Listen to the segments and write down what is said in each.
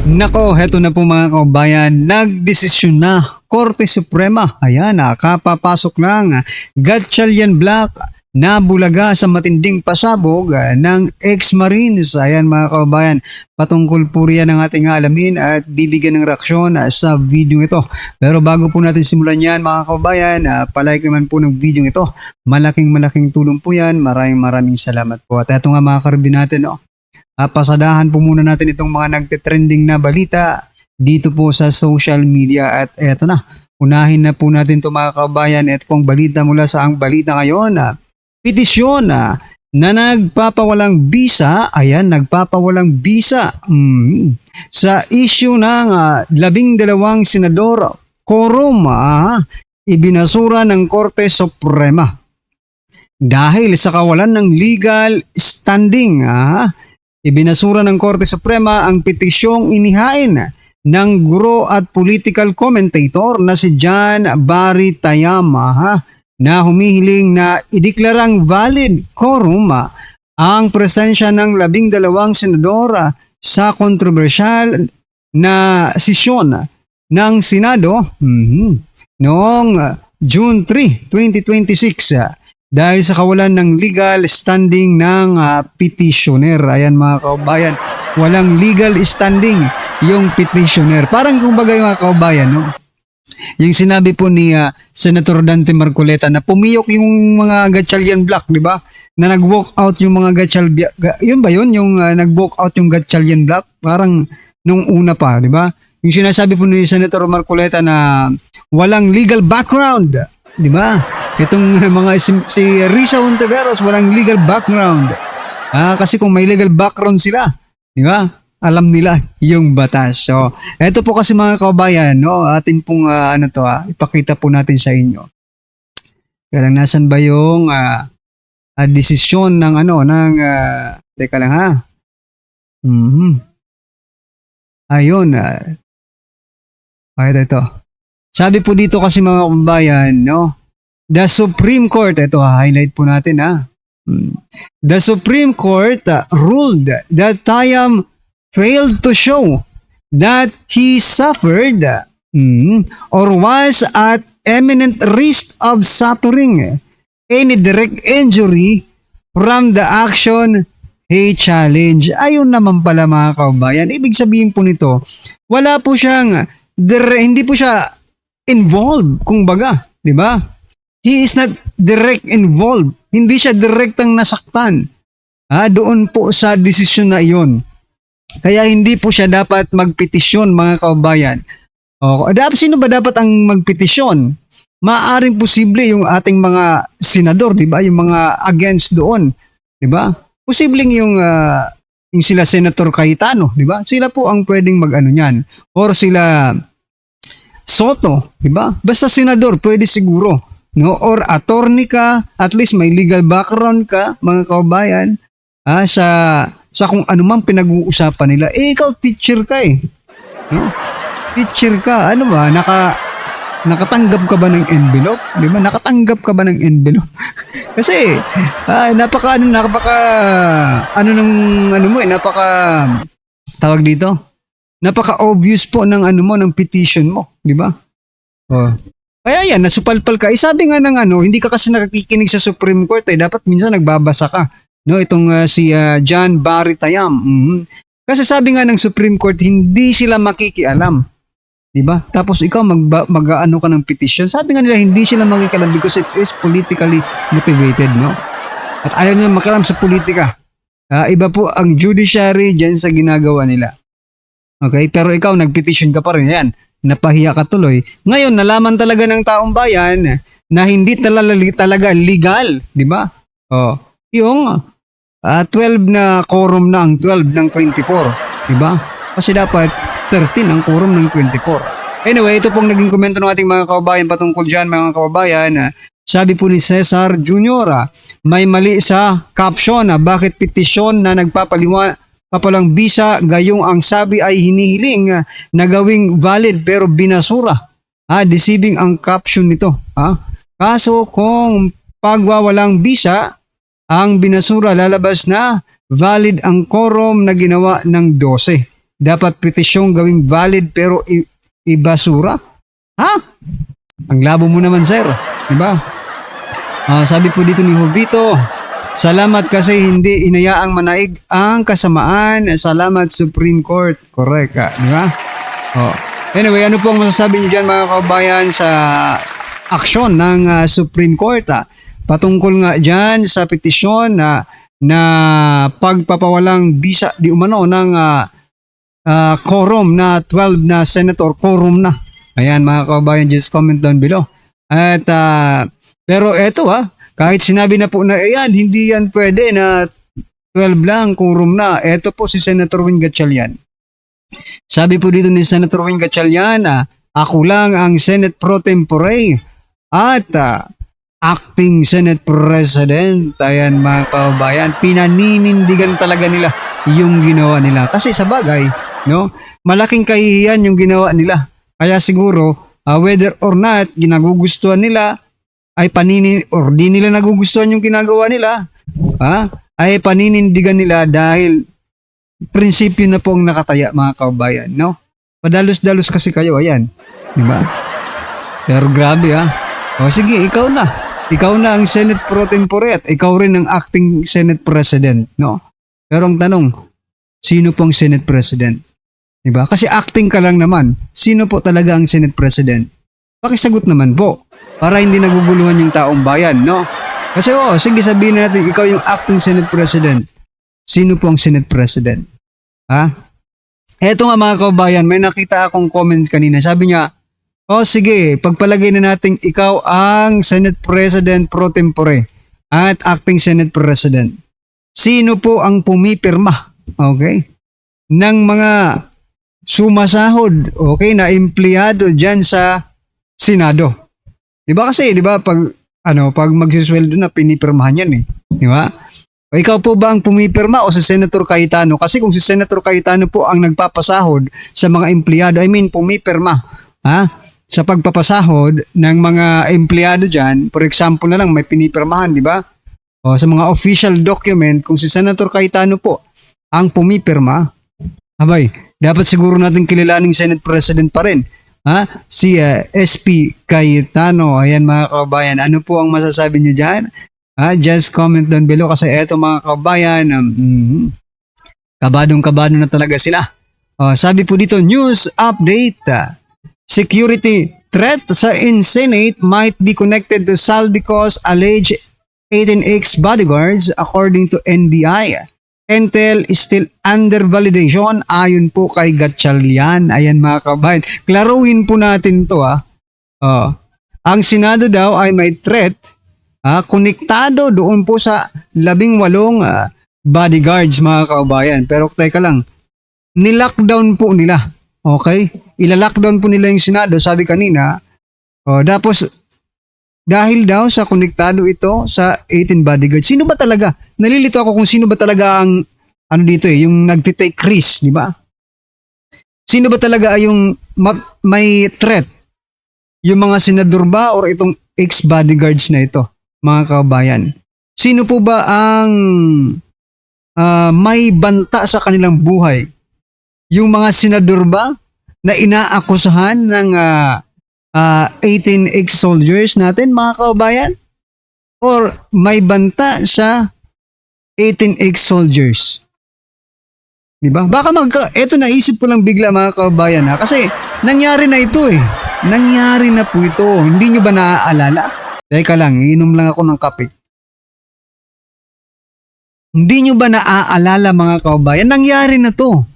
Nako, heto na po mga kabayan, nagdesisyon na Korte Suprema. Ayan, nakapapasok ng Gatchalian Black na bulaga sa matinding pasabog ng ex-Marines. Ayan mga kabayan, patungkol po riyan ang ating alamin at bibigyan ng reaksyon sa video ito. Pero bago po natin simulan yan mga kabayan, palike naman po ng video ito. Malaking tulong po yan. Maraming salamat po. At ito nga mga karbi natin, pasadahan po muna natin itong mga nagtitrending na balita dito po sa social media at eto na. Unahin na po natin ito mga kabayan. Ito pong balita mula sa ang balita ngayon. Petisyon na nagpapawalang bisa. Ayan, nagpapawalang bisa sa issue ng 12 senador quorum ibinasura ng Korte Suprema. Dahil sa kawalan ng legal standing, ibinasura ng Korte Suprema ang petisyong inihain ng guro at political commentator na si John Barry Tayama na humihiling na ideklarang valid quorum ang presensya ng 12 senador sa kontrobersyal na sesyon ng Senado noong June 3, 2026. Dahil sa kawalan ng legal standing ng petitioner. Ayan mga kaubayan, walang legal standing yung petitioner. Parang kumbaga mga kaubayan, no? Yung sinabi po ni Senator Dante Marcoleta na pumiyok yung mga Gatchalian Black, di ba? Na nag-walk out yung mga Gatchalian, yun ba yun? Yung nag-walk out yung Gatchalian Black? Parang nung una pa, di ba? Yung sinasabi po ni Senator Marcoleta na walang legal background, di ba? Itong mga si Risa Hontiveros walang legal background. Kasi kung may legal background sila, di ba? Alam nila yung batas. So, eto po kasi mga kabayan, no, atin pong ipakita po natin sa inyo. Kaya lang nasan ba yung desisyon ng teka lang Ayun. Ito. Sabi po dito kasi mga kabayan, no, the Supreme Court, ito highlight po natin The Supreme Court ruled that Tayam failed to show that he suffered or was at imminent risk of suffering any direct injury from the action he challenged. Ayun naman pala mga kaubayan. Ibig sabihin po nito, wala po siyang, hindi po siya involved, kumbaga, di ba? He is not direct involved. Hindi siya direktang nasaktan doon po sa desisyon na iyon. Kaya hindi po siya dapat magpetisyon mga kababayan. Sino ba dapat ang magpetisyon? Maaring posible yung ating mga senador, di ba? Yung mga against doon, di ba? Posibleng yung sila Senator Cayetano, di ba? Sila po ang pwedeng mag-ano niyan. Or sila Soto, di ba? Basta senador, pwede siguro. No, or attorney ka, at least may legal background ka, mga kababayan, sa kung ano man pinag-uusapan nila. Ikaw teacher ka no? Teacher ka, ano ba, nakatanggap ka ba ng envelope? Di ba? Nakatanggap ka ba ng envelope? Kasi, tawag dito, napaka-obvious po ng ng petition mo, di ba? Kaya yan, nasupalpal ka. Sabi nga ng hindi ka kasi nakikinig sa Supreme Court dapat minsan nagbabasa ka. No, itong si John Barry Tayam. Kasi sabi nga ng Supreme Court, hindi sila makikialam. 'Di ba? Tapos ikaw mag-ano ka ng petition. Sabi nga nila hindi sila makikialam because it is politically motivated, no? At ayaw nila makialam sa politika. Iba po ang judiciary diyan sa ginagawa nila. Okay? Pero ikaw nagpetition ka pa rin. Yan. Napahiya ka tuloy. Ngayon, nalaman talaga ng taong bayan na hindi talaga legal, di ba? Yung 12 na quorum na ang 12 ng 24, di ba? Kasi dapat 13 ang quorum ng 24. Anyway, ito pong naging komento ng ating mga kababayan patungkol dyan, mga kababayan. Sabi po ni Cesar Jr., may mali sa caption bakit petisyon na papalang bisa, gayong ang sabi ay hinihiling na gawing valid pero binasura. Deceiving ang caption nito. Kaso kung pagwawalang bisa, ang binasura lalabas na valid ang quorum na ginawa ng 12. dapat petisyong gawing valid pero ibasura? Ha? Ang labo mo naman, sir. Diba? Sabi po dito ni Jovito, salamat kasi hindi inayaang manaig ang kasamaan. Salamat Supreme Court. Correct. Diba? Anyway, ano po ang masasabi niyo dyan mga kabayan sa aksyon ng Supreme Court? Patungkol nga dyan sa petisyon na pagpapawalang bisa di umano ng quorum na 12 na senator, quorum na. Ayan mga kabayan, just comment down below. At pero eto kahit sinabi na po na ayan, hindi yan pwede na 12 lang, quorum na. Eto po si Senator Win Gatchalian. Sabi po dito ni Senator Win Gatchalian, ako lang ang Senate Pro Tempore at acting Senate President. Ayan mga kabayan, pinaninindigan talaga nila yung ginawa nila. Kasi sa bagay, no, malaking kahihiyan yung ginawa nila. Kaya siguro, whether or not ginagugustuhan nila, ay or di nila nagugustuhan yung ginagawa nila, ay paninindigan nila dahil prinsipyo na po ang nakataya mga kabayan, no? Padalos-dalos kasi kayo, ayan. Diba? Pero grabe sige, ikaw na. Ikaw na ang Senate Pro Tempore at ikaw rin ang acting Senate President, no? Pero ang tanong, sino pong Senate President? Diba? Kasi acting ka lang naman. Sino po talaga ang Senate President? Pakisagot naman po para hindi naguguluhan yung taong bayan, no? Kasi sige sabihin natin ikaw yung acting Senate President. Sino po ang Senate President? Eto nga mga kabayan, may nakita akong comment kanina. Sabi niya, sige, pagpalagay na natin ikaw ang Senate President Pro Tempore at acting Senate President. Sino po ang pumipirma, okay, ng mga sumasahod, okay, na empleyado dyan sa Senado? Diba kasi, diba, pag magsisweldo na pinipirmahan yan Diba? O ikaw po ba ang pumipirma o si Senator Cayetano? Kasi kung si Senator Cayetano po ang nagpapasahod sa mga empleyado, pumipirma, sa pagpapasahod ng mga empleyado dyan, for example na lang, may pinipirmahan, di ba? O sa mga official document, kung si Senator Cayetano po ang pumipirma, dapat siguro natin kilalaning Senate President pa rin. Si SP Cayetano. Ayan mga kabayan, ano po ang masasabi nyo dyan? Just comment down below kasi eto mga kabayan, kabadong-kabado na talaga sila. Sabi po dito, news update. Security threat sa Senate might be connected to Saldico's alleged 18 bodyguards according to NBI. Intel is still under validation ayon po kay Gatchalian. Ayan mga kabayan. Klaruhin po natin to Ang Senado daw ay may threat konektado doon po sa 18 bodyguards mga kabayan. Pero teka lang, nilockdown po nila. Okay? Ila-lockdown po nila yung Senado, sabi kanina. Tapos, dahil daw sa konektado ito sa 18 bodyguards. Sino ba talaga? Nalilito ako kung sino ba talaga ang, yung nagtitake risk, di ba? Sino ba talaga ay yung may threat? Yung mga senador ba or itong ex-bodyguards na ito, mga kabayan? Sino po ba ang may banta sa kanilang buhay? Yung mga senador ba na inaakusahan ng 18 ex-soldiers natin, mga kabayan? Or may banta sa 18 ex-soldiers? Diba? Baka eto naisip ko lang bigla mga kabayan kasi nangyari na ito Nangyari na po ito. Hindi nyo ba naaalala? Teka lang, iinom lang ako ng kape. Hindi nyo ba naaalala mga kabayan? Nangyari na to.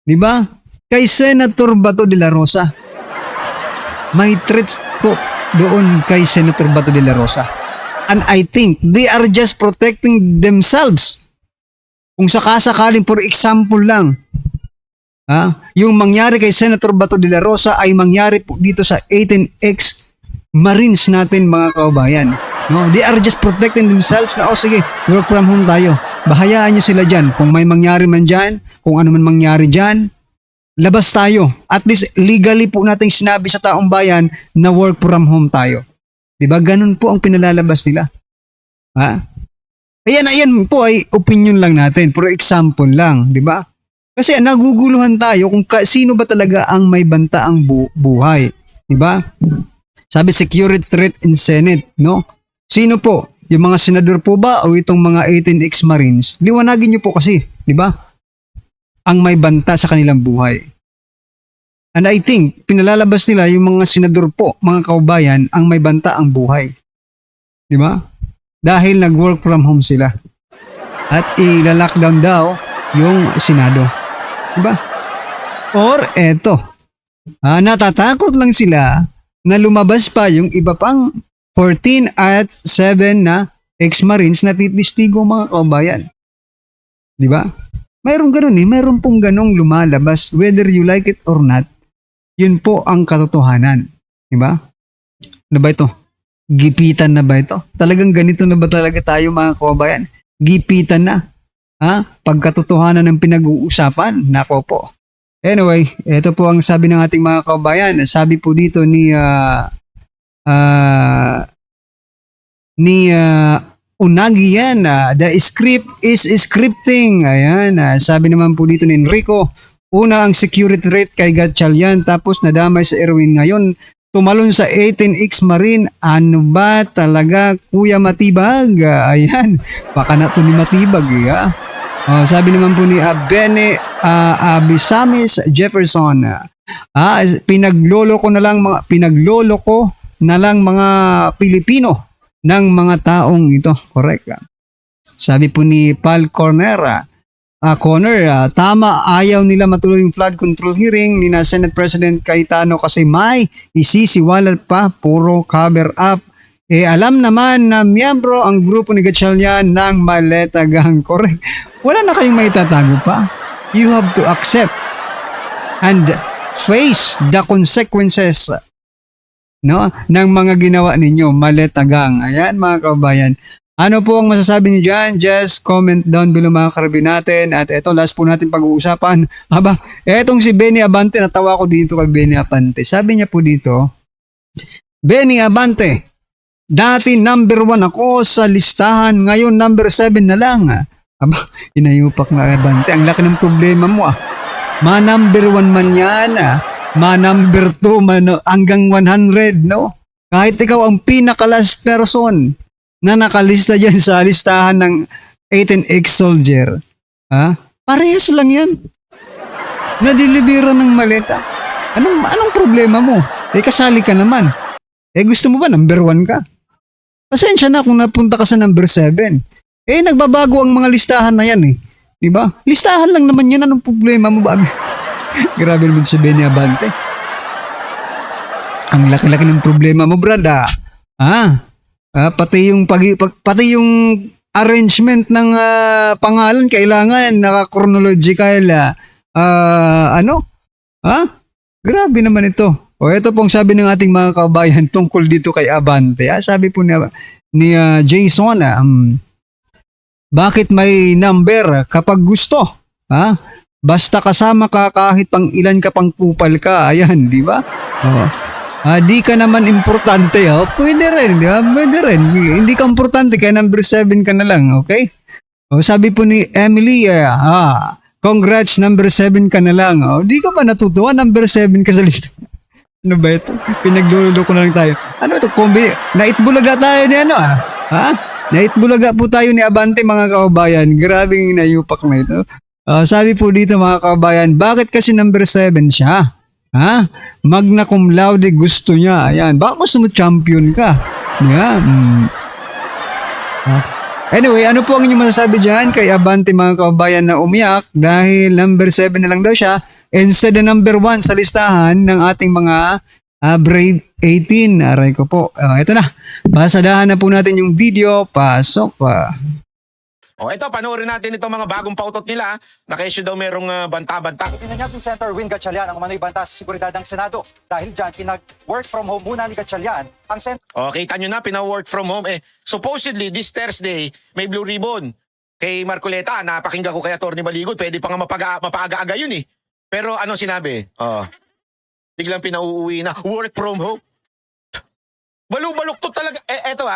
Diba? Kay Senator Bato de la Rosa. May threats po doon kay Senator Bato de la Rosa. And I think they are just protecting themselves. Kung sakasakaling, for example lang, yung mangyari kay Senator Bato de la Rosa ay mangyari po dito sa 18 ex-Marines natin mga kabayan. No? They are just protecting themselves na, sige, work from home tayo. Bahayaan nyo sila dyan. Kung may mangyari man dyan, kung ano man mangyari dyan, labas tayo. At least legally po natin sinabi sa taong bayan na work from home tayo. Diba? Ganun po ang pinalalabas nila. Ayan po ay opinion lang natin. For example lang. Diba? Kasi naguguluhan tayo kung sino ba talaga ang may bantaang buhay. Diba? Sabi security threat in Senate, no? Sino po? Yung mga senador po ba o itong mga 18 ex-marines? Liwanagin niyo po kasi, di ba? Ang may banta sa kanilang buhay. And I think, pinalalabas nila yung mga senador po, mga kaubayan, ang may banta ang buhay. Di ba? Dahil nag-work from home sila. At ila-lockdown daw yung Senado. Di ba? Or eto, natatakot lang sila na lumabas pa yung iba pang 14 at 7 na ex-marines na titistigo mga kaubayan. Di ba? Mayroong ganun mayroong pong ganong lumalabas whether you like it or not. Yun po ang katotohanan. Di ba? Ano ba ito? Gipitan na ba ito? Talagang ganito na ba talaga tayo mga kaubayan? Gipitan na. Pagkatotohanan ng pinag-uusapan? Nako po. Anyway, ito po ang sabi ng ating mga kaubayan. Sabi po dito ni Unagi yan, the script is scripting. Ayan, sabi naman po dito ni Enrico, una ang security threat kay Gatchalian, tapos nadamay sa Erwin ngayon, tumalon sa 18X Marine. Ano ba talaga, Kuya Matibag? Ayan, baka na ito ni Matibag. Sabi naman po ni Bene Abisamis Jefferson, pinagloloko na lang mga Pilipino ng mga taong ito. Correct. Sabi po ni Pal Connor, tama, ayaw nila matuloy yung flood control hearing ni na Senate President Cayetano kasi may isisiwalat pa, puro cover up. Alam naman na miyembro ang grupo ni Gatchalian ng Maleta Gang. Correct. Wala na kayong maitatago pa. You have to accept and face the consequences ng mga ginawa ninyo, Maleta Gang. Ayan mga kabayan. Ano po ang masasabi niyo dyan? Just comment down below mga karabin natin. At eto, last po natin pag-uusapan. Etong si Benny Abante, natawa ko dito kay Benny Abante. Sabi niya po dito, Benny Abante, dati number 1 ako sa listahan, ngayon number 7 na lang. Inayupak na Abante. Ang laki ng problema mo Ma-number 1 man yan ma-number 2 hanggang 100, no? Kahit ikaw ang pinaka-last person na nakalista dyan sa listahan ng 18X soldier, parehas lang yan. Nadilibira ng maleta. Anong problema mo? Kasali ka naman. Gusto mo ba number 1 ka? Pasensya na kung napunta ka sa number 7. Nagbabago ang mga listahan na yan Diba? Listahan lang naman yan. Anong problema mo ba? Grabe naman si Benny Abante. Ang laki-laki ng problema mo, brad. Pati yung arrangement ng pangalan kailangan naka-chronological. Grabe naman ito. Ito pong sabi ng ating mga kabayan tungkol dito kay Abante. Sabi po ni Jason, bakit may number kapag gusto? Basta kasama ka kahit pang ilan ka pang kupal ka. Ayan, di ba? Di ka naman importante. Pwede rin, di ba? Pwede rin. Hindi ka importante kaya number 7 ka na lang, okay? Sabi po ni Emily, congrats, number 7 ka na lang. Di ka pa natutuwa, number 7 ka sa lista. Ano ba ito? Pinagluloko na lang tayo. Ano ito? Naitbulaga tayo ni Naitbulaga po tayo ni Abante mga kababayan. Grabing nayupak na ito. Sabi po dito mga kababayan, bakit kasi number 7 siya? Magna cum laude gusto niya. Ayan. Baka gusto mo champion ka. Anyway, ano po ang inyong masasabi dyan kay Abante mga kababayan na umiyak dahil number 7 na lang daw siya instead of number 1 sa listahan ng ating mga Brave 18. Aray ko po. Ito na. Pasadahan na po natin yung video. Pasok pa. Ito, panoorin natin itong mga bagong pautot nila na kesyo daw merong banta-banta. Pinanyating Senator Win Gatchalian ang umano'y banta sa seguridad ng Senado. Dahil dyan, pinag-work from home muna ni Gatchalian ang Kita nyo na, pina-work from home. Supposedly, this Thursday, may blue ribbon. Kay Marcoleta, napakinggan ko kay Atty. Maligod, pwede pa nga mapaaga-aga yun Pero anong sinabi? Biglang pinauuwi na, work from home. Baluk-baluktot talaga. Eto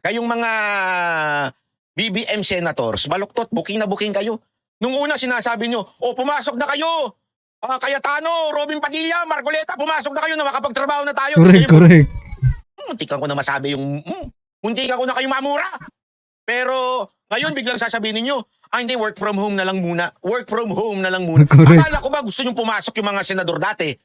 kayong mga BBM senators, baluktot, booking na booking kayo. Nung una sinasabi nyo, pumasok na kayo. Cayetano, Robin Padilla, Marcoleta, pumasok na kayo na makapagtrabaho na tayo. Correct, correct. Muntikan ko na masabi yung, muntikan ko na kayo mamura. Pero ngayon biglang sasabihin ninyo, hindi, work from home na lang muna. Work from home na lang muna. Correct. Akala ko ba gusto nyo pumasok yung mga senador dati?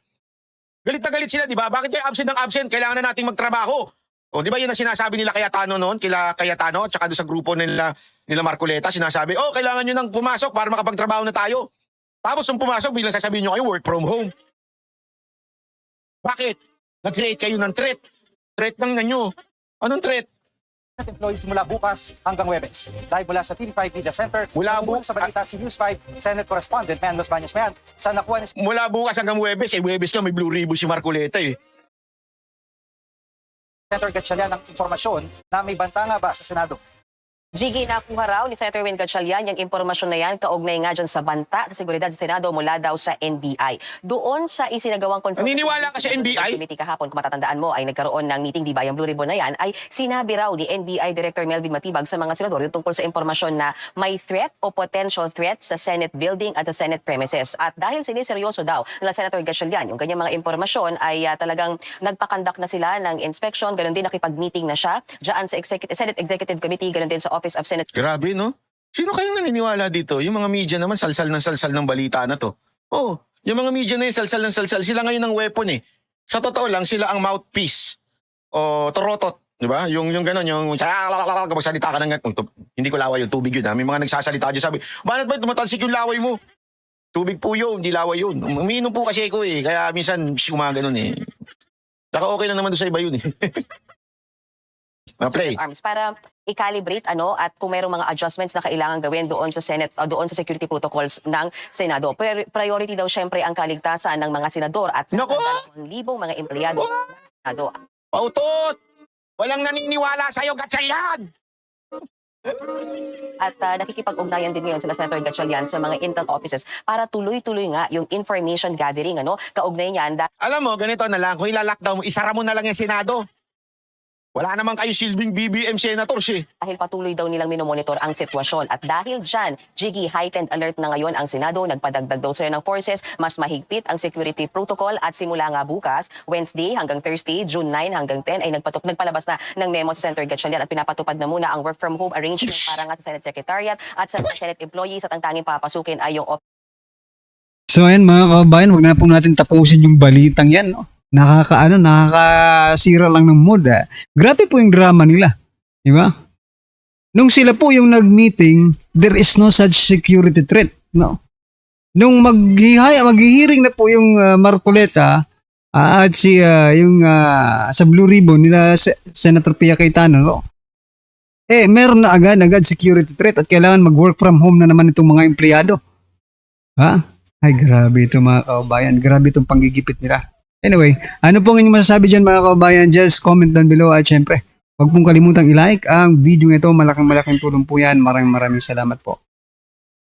Galit na galit sila, di ba? Bakit kayo absent ng absent? Kailangan na nating magtrabaho. O, di ba yun ang sinasabi nila Cayetano noon? Kila Cayetano, at saka doon sa grupo nila Marcoleta, sinasabi, kailangan nyo nang pumasok para makapagtrabaho na tayo. Tapos nung pumasok, biglang sasabihin nyo kayo, work from home. Bakit? Nag-create kayo ng threat. Threat ng nyo. Anong threat? employees mula bukas hanggang Huwebes. Live mula sa Team 5 Media Center, Mula sa balita si News 5 Senate Correspondent Man Los Baños Mayan sa nakuha ni Mula bukas hanggang Huwebes, Huwebes ka may blue ribbon si Marcoleta eh. Senator Gatchalian ng impormasyon na may banta nga ba sa Senado. Gigi, nakuha raw ni Senator Win Gatchalian yung impormasyon na yan kaugnay nga dyan sa banta sa seguridad sa Senado mula daw sa NBI. Doon sa isinagawang consultation Naniniwala ka sa NBI? committee kahapon, kung matatandaan mo, ay nagkaroon ng meeting, di ba, yung Blue Ribbon na yan, ay sinabi raw ni NBI Director Melvin Matibag sa mga senador yung tungkol sa impormasyon na may threat o potential threat sa Senate building at sa Senate premises. At dahil siniseryoso daw nila Senator Gatchalian, yung kanyang mga impormasyon ay talagang nagpakandak na sila ng inspection, ganun din nakipag-meeting na siya dyan sa Senate Executive Committee, ganun din sa Office of Senate. Grabe, no? Sino kayong naniniwala dito? Yung mga media naman, salsal ng balita na to. Yung mga media na yung salsal ng salsal, sila ngayon ang weapon eh. Sa totoo lang, sila ang mouthpiece. O torotot, di ba? Yung gano'n, yung kapag salita ka ng hindi ko laway yung tubig yun ha. May mga nagsasalita dyan, sabi, bakit ba tumatalsik yung laway mo? Tubig po yun, hindi laway yun. Umiinom po kasi ako eh, kaya minsan gumaganon eh. Saka okay lang naman doon sa iba yun eh. Play. Arms para i-calibrate at kung mayroong mga adjustments na kailangan gawin doon sa Senate doon sa security protocols ng Senado. Priority daw syempre ang kaligtasan ng mga senador at sa Naku! 2,000 mga empleyado ng Senado. Pautot! Walang naniniwala sa'yo, Gatchalian! At nakikipag-ugnayan din ngayon sila Senator Gatchalian sa mga intel offices para tuloy-tuloy nga yung information gathering kaugnay niyan. Alam mo, ganito na lang, kung ilalockdown mo, isara mo na lang yung Senado. Wala naman kayo silbing BBM senators eh. Dahil patuloy daw nilang minomonitor ang sitwasyon. At dahil dyan, Jiggy, heightened alert na ngayon ang Senado. Nagpadagdag daw sila ng forces, mas mahigpit ang security protocol at simula nga bukas, Wednesday hanggang Thursday, June 9 hanggang 10, ay nagpalabas na ng memo sa Senator Gatchalian at pinapatupad na muna ang work from home arrangement para nga sa Senate Secretariat at sa mga Senate employees at ang tanging papasukin ay yung So ayan mga kabayan, wag na po natin tapusin yung balitang yan, no? Nakakasira lang ng mood. Grabe po yung drama nila. Di ba? Nung sila po yung nag-meeting, there is no such security threat. No? Nung maghihiring na po yung Marcoleta at yung sa Blue Ribbon nila Senator Pia Cayetano, no? Meron na agad security threat at kailangan mag-work from home na naman itong mga empleyado. Ha? Ay, grabe ito mga kabayan. Grabe itong panggigipit nila. Anyway, ano pong inyong masasabi dyan mga kabayan? Just comment down below at syempre, huwag pong kalimutang i-like ang video nito. Malaking tulong po yan. Maraming salamat po.